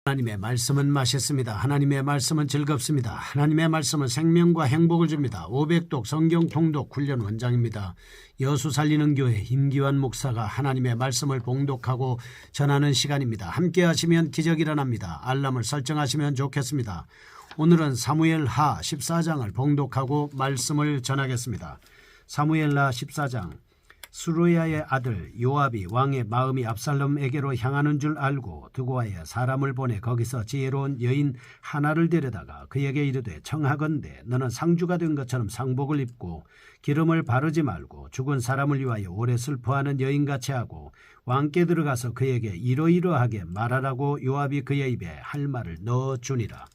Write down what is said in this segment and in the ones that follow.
하나님의 말씀은 맛있습니다. 하나님의 말씀은 즐겁습니다. 하나님의 말씀은 생명과 행복을 줍니다. 500독 성경 통독 훈련 원장입니다. 여수 살리는 교회 임기환 목사가 하나님의 말씀을 봉독하고 전하는 시간입니다. 함께 하시면 기적이 일어납니다. 알람을 설정하시면 좋겠습니다. 오늘은 사무엘하 14장을 봉독하고 말씀을 전하겠습니다. 사무엘하 14장. 수루야의 아들 요압이 왕의 마음이 압살롬에게로 향하는 줄 알고 드고아에 사람을 보내 거기서 지혜로운 여인 하나를 데려다가 그에게 이르되, 청하건대 너는 상주가 된 것처럼 상복을 입고 기름을 바르지 말고 죽은 사람을 위하여 오래 슬퍼하는 여인같이 하고 왕께 들어가서 그에게 이러이러하게 말하라고 요압이 그의 입에 할 말을 넣어주니라.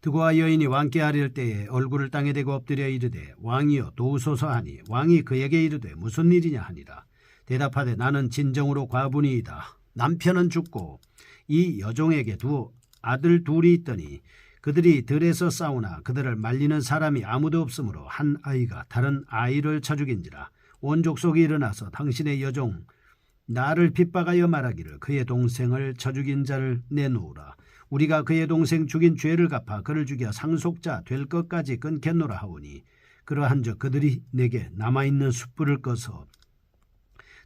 드고아 여인이 왕께 아뢰을 때에 얼굴을 땅에 대고 엎드려 이르되, 왕이여 도우소서 하니 왕이 그에게 이르되, 무슨 일이냐 하니라. 대답하되, 나는 진정으로 과부니이다. 남편은 죽고 이 여종에게 두 아들 둘이 있더니 그들이 들에서 싸우나 그들을 말리는 사람이 아무도 없으므로 한 아이가 다른 아이를 쳐 죽인지라. 온 족속이 일어나서 당신의 여종 나를 핍박하여 말하기를, 그의 동생을 쳐 죽인 자를 내놓으라. 우리가 그의 동생 죽인 죄를 갚아 그를 죽여 상속자 될 것까지 끊겠노라 하오니, 그러한즉 그들이 내게 남아있는 숯불을 꺼서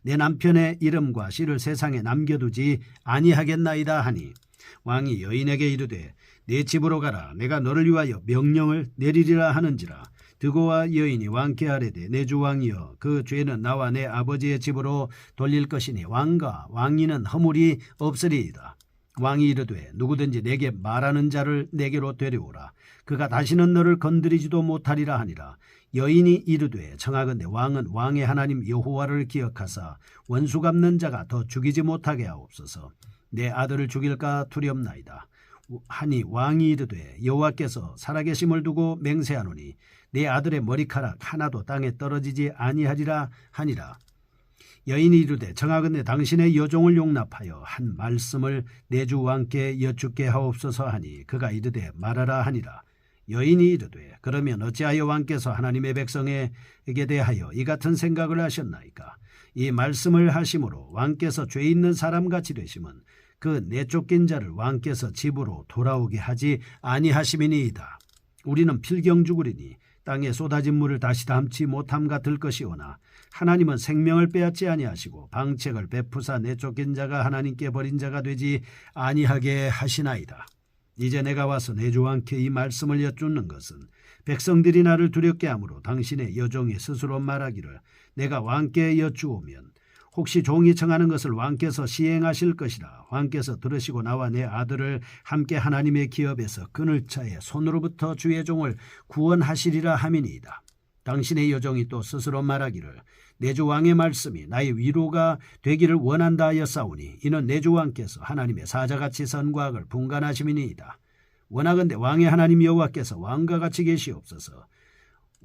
내 남편의 이름과 씨를 세상에 남겨두지 아니하겠나이다 하니, 왕이 여인에게 이르되, 내 집으로 가라. 내가 너를 위하여 명령을 내리리라 하는지라. 드고아 여인이 왕께 아뢰되, 내 주 왕이여, 그 죄는 나와 내 아버지의 집으로 돌릴 것이니 왕과 왕위는 허물이 없으리이다. 왕이 이르되, 누구든지 내게 말하는 자를 내게로 데려오라. 그가 다시는 너를 건드리지도 못하리라 하니라. 여인이 이르되, 청하건대 왕은 왕의 하나님 여호와를 기억하사 원수 갚는 자가 더 죽이지 못하게 하옵소서. 내 아들을 죽일까 두렵나이다 하니, 왕이 이르되, 여호와께서 살아계심을 두고 맹세하노니 내 아들의 머리카락 하나도 땅에 떨어지지 아니하리라 하니라. 여인이 이르되, 청하건대 당신의 여종을 용납하여 한 말씀을 내 주 왕께 여쭙게 하옵소서 하니, 그가 이르되, 말하라 하니라. 여인이 이르되, 그러면 어찌하여 왕께서 하나님의 백성에게 대하여 이 같은 생각을 하셨나이까? 이 말씀을 하심으로 왕께서 죄 있는 사람같이 되심은 그 내쫓긴 자를 왕께서 집으로 돌아오게 하지 아니하심이니이다. 우리는 필경 죽으리니 땅에 쏟아진 물을 다시 담지 못함 같을 것이오나, 하나님은 생명을 빼앗지 아니하시고 방책을 베푸사 내쫓긴 자가 하나님께 버린 자가 되지 아니하게 하시나이다. 이제 내가 와서 내 주 왕께 이 말씀을 여쭙는 것은, 백성들이 나를 두렵게 하므로 당신의 여종이 스스로 말하기를, 내가 왕께 여쭈오면 혹시 종이 청하는 것을 왕께서 시행하실 것이라. 왕께서 들으시고 나와 내 아들을 함께 하나님의 기업에서 그늘차에 손으로부터 주의 종을 구원하시리라 함이니이다. 당신의 여종이 또 스스로 말하기를, 내 주 왕의 말씀이 나의 위로가 되기를 원한다 하였사오니, 이는 내 주 왕께서 하나님의 사자같이 선과 악을 분간하심이니이다. 원하건대 왕의 하나님 여호와께서 왕과 같이 계시옵소서.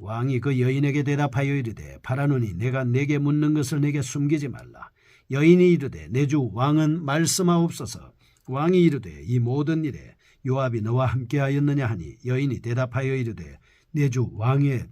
왕이 그 여인에게 대답하여 이르되, 바라노니 내가 내게 묻는 것을 내게 숨기지 말라. 여인이 이르되, 내 주 왕은 말씀하옵소서. 왕이 이르되, 이 모든 일에 요압이 너와 함께하였느냐 하니, 여인이 대답하여 이르되, 내 주 왕의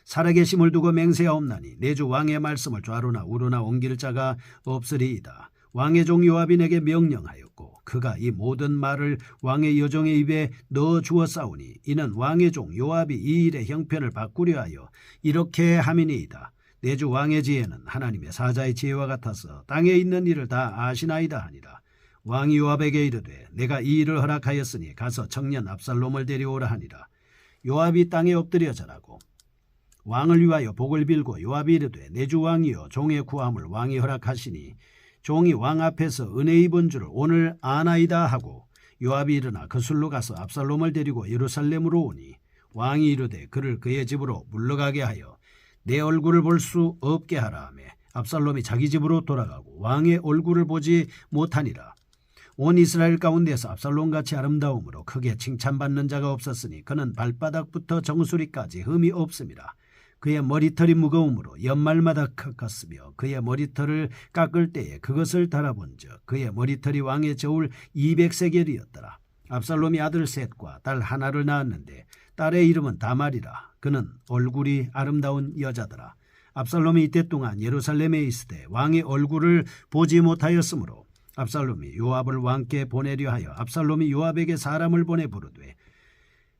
살아계심을 두고 맹세하옵나니 내 주 왕의 말씀을 좌로나 우로나 옮길 자가 없으리이다. 왕의 종 요압이 내게 명령하였고 그가 이 모든 말을 왕의 여종의 입에 넣어 주었사오니, 이는 왕의 종 요압이 이 일의 형편을 바꾸려 하여 이렇게 함이니이다. 내 주 왕의 지혜는 하나님의 사자의 지혜와 같아서 땅에 있는 일을 다 아시나이다 하니라. 왕이 요압에게 이르되, 내가 이 일을 허락하였으니 가서 청년 압살롬을 데려오라 하니라. 요압이 땅에 엎드려 절하고 왕을 위하여 복을 빌고, 요압이 이르되, 내 주 왕이여, 종의 구함을 왕이 허락하시니 종이 왕 앞에서 은혜 입은 줄을 오늘 아나이다 하고, 요압이 일어나 거슬러 가서 압살롬을 데리고 예루살렘으로 오니, 왕이 이르되 그를 그의 집으로 물러가게 하여 내 얼굴을 볼 수 없게 하라 하며, 압살롬이 자기 집으로 돌아가고 왕의 얼굴을 보지 못하니라. 온 이스라엘 가운데서 압살롬같이 아름다움으로 크게 칭찬받는 자가 없었으니 그는 발바닥부터 정수리까지 흠이 없음이라. 그의 머리털이 무거움으로 연말마다 깎았으며, 그의 머리털을 깎을 때에 그것을 달아본즉 그의 머리털이 왕의 저울 200세겔이었더라. 압살롬이 아들 셋과 딸 하나를 낳았는데 딸의 이름은 다말이라. 그는 얼굴이 아름다운 여자더라. 압살롬이 이때 동안 예루살렘에 있으되 왕의 얼굴을 보지 못하였으므로 압살롬이 요압을 왕께 보내려 하여 압살롬이 요압에게 사람을 보내 부르되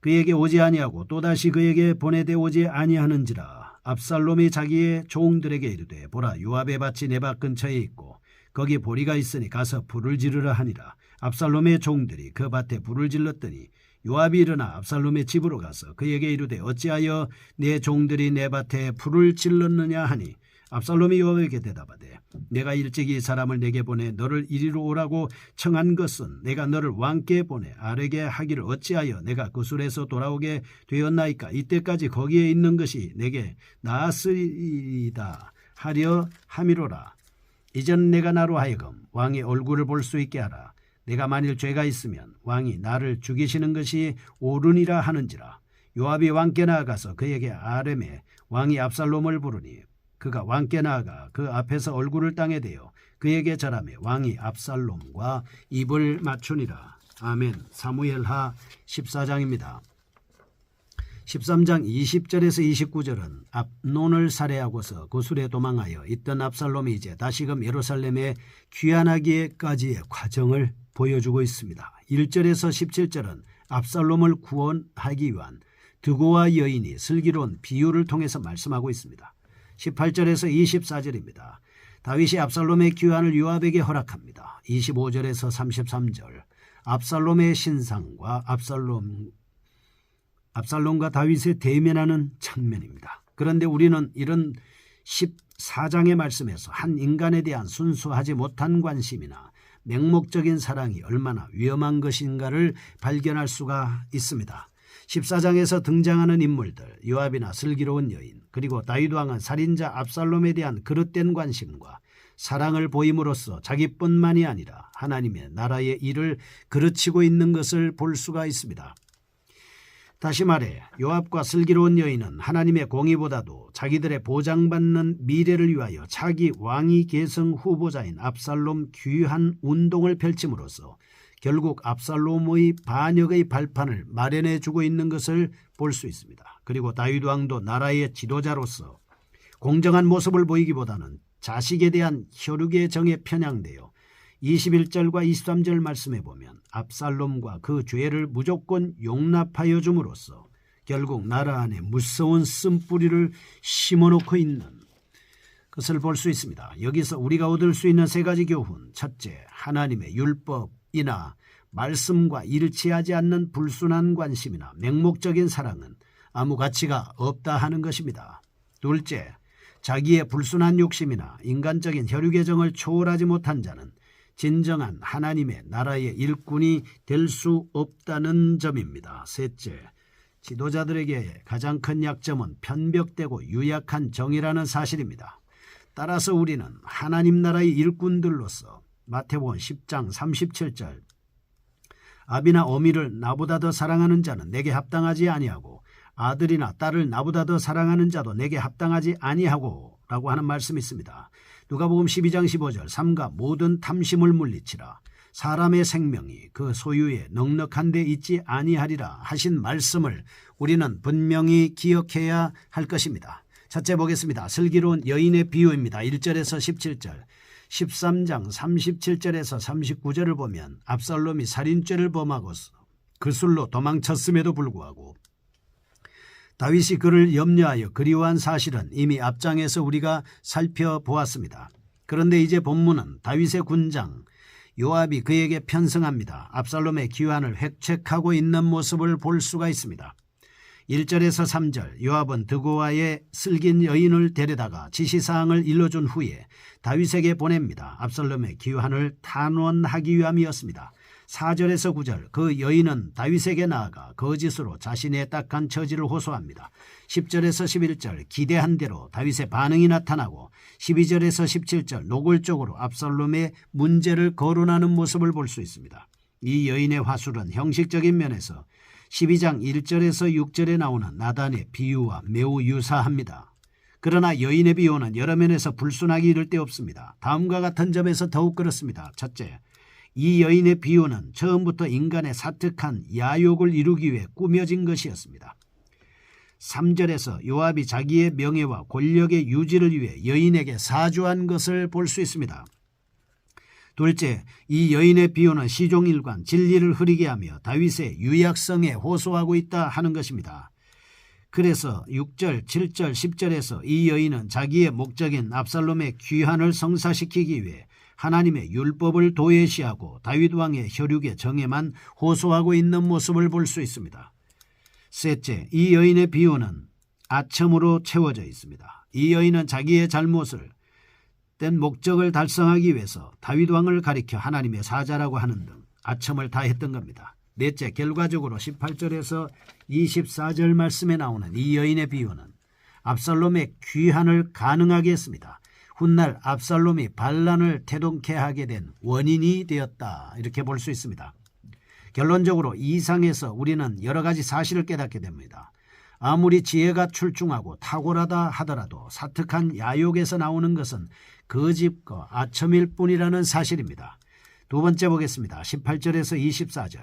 그에게 오지 아니하고 또다시 그에게 보내되 오지 아니하는지라. 압살롬이 자기의 종들에게 이르되 보라, 요압의 밭이 내 밭 근처에 있고 거기 보리가 있으니 가서 불을 지르라 하니라. 압살롬의 종들이 그 밭에 불을 질렀더니 요압이 일어나 압살롬의 집으로 가서 그에게 이르되 어찌하여 내 종들이 내 밭에 불을 질렀느냐 하니 압살롬이 요압에게 대답하되 내가 일찍이 사람을 내게 보내 너를 이리로 오라고 청한 것은 내가 너를 왕께 보내 아뢰게 하기를 어찌하여 내가 그술에서 돌아오게 되었나이까. 이때까지 거기에 있는 것이 내게 나았으리이다 하려 함이로라. 이전 내가 나로 하여금 왕의 얼굴을 볼 수 있게 하라. 내가 만일 죄가 있으면 왕이 나를 죽이시는 것이 옳으니라 하는지라. 요압이 왕께 나아가서 그에게 아뢰매 왕이 압살롬을 부르니 그가 왕께 나아가 그 앞에서 얼굴을 땅에 대어 그에게 절하매 왕이 압살롬과 입을 맞추니라. 아멘. 사무엘하 14장입니다. 13장 20절에서 29절은 압논을 살해하고서 구술에 도망하여 있던 압살롬이 이제 다시금 예루살렘에 귀환하기까지의 과정을 보여주고 있습니다. 1절에서 17절은 압살롬을 구원하기 위한 드고와 여인이 슬기로운 비유를 통해서 말씀하고 있습니다. 18절에서 24절입니다. 다윗이 압살롬의 귀환을 요압에게 허락합니다. 25절에서 33절 압살롬의 신상과 압살롬과 다윗의 대면하는 장면입니다. 그런데 우리는 이런 14장의 말씀에서 한 인간에 대한 순수하지 못한 관심이나 맹목적인 사랑이 얼마나 위험한 것인가를 발견할 수가 있습니다. 14장에서 등장하는 인물들, 요압이나 슬기로운 여인, 그리고 다윗 왕은 살인자 압살롬에 대한 그릇된 관심과 사랑을 보임으로써 자기뿐만이 아니라 하나님의 나라의 일을 그르치고 있는 것을 볼 수가 있습니다. 다시 말해 요압과 슬기로운 여인은 하나님의 공의보다도 자기들의 보장받는 미래를 위하여 차기 왕위 계승 후보자인 압살롬 귀환 운동을 펼침으로써 결국 압살롬의 반역의 발판을 마련해 주고 있는 것을 볼 수 있습니다. 그리고 다윗 왕도 나라의 지도자로서 공정한 모습을 보이기보다는 자식에 대한 혈육의 정에 편향되어 21절과 23절 말씀에 보면 압살롬과 그 죄를 무조건 용납하여 줌으로써 결국 나라 안에 무서운 쓴뿌리를 심어놓고 있는 것을 볼 수 있습니다. 여기서 우리가 얻을 수 있는 세 가지 교훈. 첫째, 하나님의 율법이나 말씀과 일치하지 않는 불순한 관심이나 맹목적인 사랑은 아무 가치가 없다 하는 것입니다. 둘째, 자기의 불순한 욕심이나 인간적인 혈육의 정을 초월하지 못한 자는 진정한 하나님의 나라의 일꾼이 될 수 없다는 점입니다. 셋째, 지도자들에게 가장 큰 약점은 편벽되고 유약한 정의라는 사실입니다. 따라서 우리는 하나님 나라의 일꾼들로서 마태복음 10장 37절 아비나 어미를 나보다 더 사랑하는 자는 내게 합당하지 아니하고 아들이나 딸을 나보다 더 사랑하는 자도 내게 합당하지 아니하고 라고 하는 말씀이 있습니다. 누가복음 12장 15절 삼가 모든 탐심을 물리치라 사람의 생명이 그 소유에 넉넉한 데 있지 아니하리라 하신 말씀을 우리는 분명히 기억해야 할 것입니다. 첫째 보겠습니다. 슬기로운 여인의 비유입니다. 1절에서 17절 13장 37절에서 39절을 보면 압살롬이 살인죄를 범하고서 그술로 도망쳤음에도 불구하고 다윗이 그를 염려하여 그리워한 사실은 이미 앞장에서 우리가 살펴보았습니다. 그런데 이제 본문은 다윗의 군장 요압이 그에게 편승합니다. 압살롬의 귀환을 획책하고 있는 모습을 볼 수가 있습니다. 1절에서 3절 요압은 드고아의 슬긴 여인을 데려다가 지시사항을 일러준 후에 다윗에게 보냅니다. 압살롬의 귀환을 탄원하기 위함이었습니다. 4절에서 9절 그 여인은 다윗에게 나아가 거짓으로 자신의 딱한 처지를 호소합니다. 10절에서 11절 기대한 대로 다윗의 반응이 나타나고 12절에서 17절 노골적으로 압살롬의 문제를 거론하는 모습을 볼 수 있습니다. 이 여인의 화술은 형식적인 면에서 12장 1절에서 6절에 나오는 나단의 비유와 매우 유사합니다. 그러나 여인의 비유는 여러 면에서 불순하기 이를 데 없습니다. 다음과 같은 점에서 더욱 그렇습니다. 첫째, 이 여인의 비유는 처음부터 인간의 사특한 야욕을 이루기 위해 꾸며진 것이었습니다. 3절에서 요압이 자기의 명예와 권력의 유지를 위해 여인에게 사주한 것을 볼 수 있습니다. 둘째, 이 여인의 비유는 시종일관 진리를 흐리게 하며 다윗의 유약성에 호소하고 있다 하는 것입니다. 그래서 6절, 7절, 10절에서 이 여인은 자기의 목적인 압살롬의 귀환을 성사시키기 위해 하나님의 율법을 도외시하고 다윗 왕의 혈육의 정에만 호소하고 있는 모습을 볼 수 있습니다. 셋째, 이 여인의 비유는 아첨으로 채워져 있습니다. 이 여인은 자기의 잘못을 된 목적을 달성하기 위해서 다윗 왕을 가리켜 하나님의 사자라고 하는 등 아첨을 다했던 겁니다. 넷째, 결과적으로 18절에서 24절 말씀에 나오는 이 여인의 비유는 압살롬의 귀환을 가능하게 했습니다. 훗날 압살롬이 반란을 태동케 하게 된 원인이 되었다, 이렇게 볼 수 있습니다. 결론적으로 이상에서 우리는 여러 가지 사실을 깨닫게 됩니다. 아무리 지혜가 출중하고 탁월하다 하더라도 사특한 야욕에서 나오는 것은 거짓과 아첨일 뿐이라는 사실입니다. 두 번째 보겠습니다. 18절에서 24절.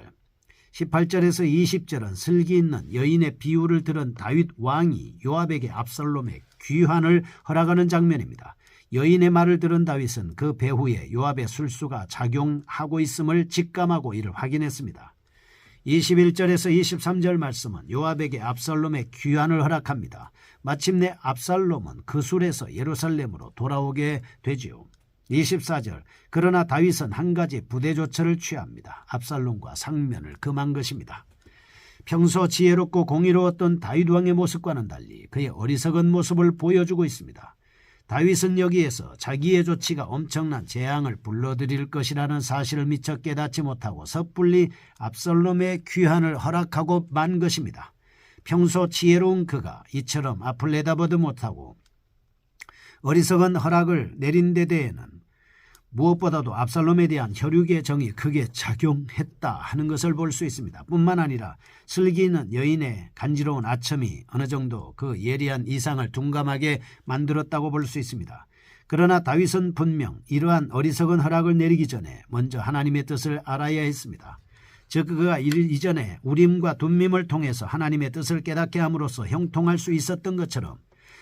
18절에서 20절은 슬기 있는 여인의 비유를 들은 다윗 왕이 요압에게 압살롬의 귀환을 허락하는 장면입니다. 여인의 말을 들은 다윗은 그 배후에 요압의 술수가 작용하고 있음을 직감하고 이를 확인했습니다. 21절에서 23절 말씀은 요압에게 압살롬의 귀환을 허락합니다. 마침내 압살롬은 그 술에서 예루살렘으로 돌아오게 되지요. 24절, 그러나 다윗은 한 가지 부대 조처를 취합니다. 압살롬과 상면을 금한 것입니다. 평소 지혜롭고 공의로웠던 다윗 왕의 모습과는 달리 그의 어리석은 모습을 보여주고 있습니다. 다윗은 여기에서 자기의 조치가 엄청난 재앙을 불러들일 것이라는 사실을 미처 깨닫지 못하고 섣불리 압살롬의 귀환을 허락하고 만 것입니다. 평소 지혜로운 그가 이처럼 앞을 내다보지 못하고 어리석은 허락을 내린 데 대해는 무엇보다도 압살롬에 대한 혈육의 정이 크게 작용했다 하는 것을 볼 수 있습니다. 뿐만 아니라 슬기 있는 여인의 간지러운 아첨이 어느 정도 그 예리한 이상을 둔감하게 만들었다고 볼 수 있습니다. 그러나 다윗은 분명 이러한 어리석은 허락을 내리기 전에 먼저 하나님의 뜻을 알아야 했습니다. 즉 그가 이전에 우림과 둠밈을 통해서 하나님의 뜻을 깨닫게 함으로써 형통할 수 있었던 것처럼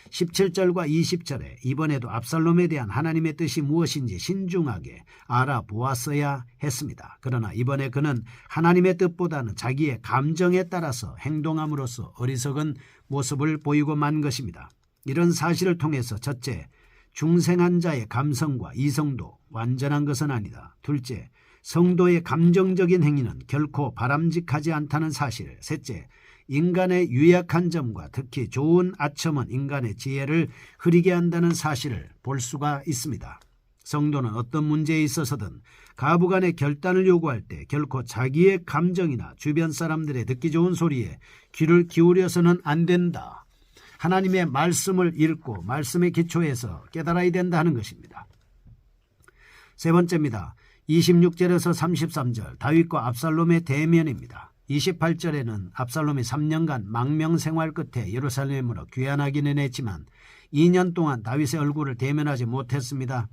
17절과 20절에 이번에도 압살롬에 대한 하나님의 뜻이 무엇인지 신중하게 알아보았어야 했습니다. 그러나 이번에 그는 하나님의 뜻보다는 자기의 감정에 따라서 행동함으로써 어리석은 모습을 보이고 만 것입니다. 이런 사실을 통해서 첫째, 중생한 자의 감성과 이성도 완전한 것은 아니다. 둘째, 성도의 감정적인 행위는 결코 바람직하지 않다는 사실. 셋째, 인간의 유약한 점과 특히 좋은 아첨은 인간의 지혜를 흐리게 한다는 사실을 볼 수가 있습니다. 성도는 어떤 문제에 있어서든 가부간의 결단을 요구할 때 결코 자기의 감정이나 주변 사람들의 듣기 좋은 소리에 귀를 기울여서는 안 된다. 하나님의 말씀을 읽고 말씀의 기초에서 깨달아야 된다 하는 것입니다. 세 번째입니다. 26절에서 33절 다윗과 압살롬의 대면입니다. 28절에는 압살롬이 3년간 망명생활 끝에 예루살렘으로 귀환하기는 했지만 2년 동안 다윗의 얼굴을 대면하지 못했습니다.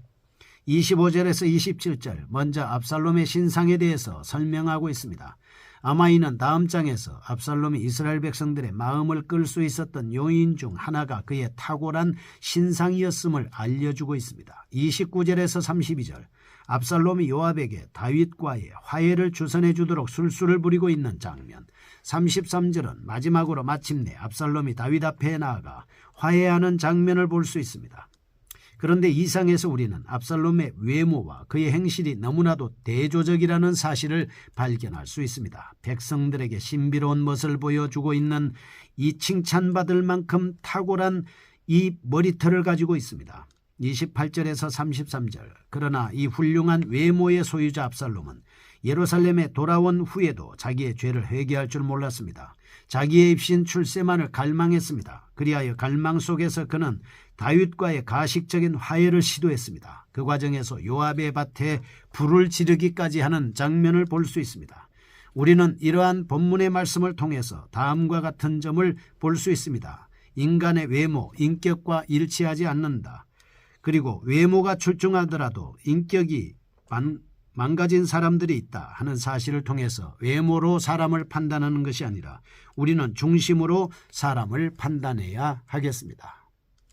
25절에서 27절 먼저 압살롬의 신상에 대해서 설명하고 있습니다. 아마 이는 다음 장에서 압살롬이 이스라엘 백성들의 마음을 끌 수 있었던 요인 중 하나가 그의 탁월한 신상이었음을 알려주고 있습니다. 29절에서 32절 압살롬이 요압에게 다윗과의 화해를 주선해 주도록 술수를 부리고 있는 장면. 33절은 마지막으로 마침내 압살롬이 다윗 앞에 나아가 화해하는 장면을 볼 수 있습니다. 그런데 이상에서 우리는 압살롬의 외모와 그의 행실이 너무나도 대조적이라는 사실을 발견할 수 있습니다. 백성들에게 신비로운 멋을 보여주고 있는 이 칭찬받을 만큼 탁월한 이 머리털을 가지고 있습니다. 28절에서 33절 그러나 이 훌륭한 외모의 소유자 압살롬은 예루살렘에 돌아온 후에도 자기의 죄를 회개할 줄 몰랐습니다. 자기의 입신 출세만을 갈망했습니다. 그리하여 갈망 속에서 그는 다윗과의 가식적인 화해를 시도했습니다. 그 과정에서 요압의 밭에 불을 지르기까지 하는 장면을 볼 수 있습니다. 우리는 이러한 본문의 말씀을 통해서 다음과 같은 점을 볼 수 있습니다. 인간의 외모, 인격과 일치하지 않는다. 그리고 외모가 출중하더라도 인격이 망가진 사람들이 있다 하는 사실을 통해서 외모로 사람을 판단하는 것이 아니라 우리는 중심으로 사람을 판단해야 하겠습니다.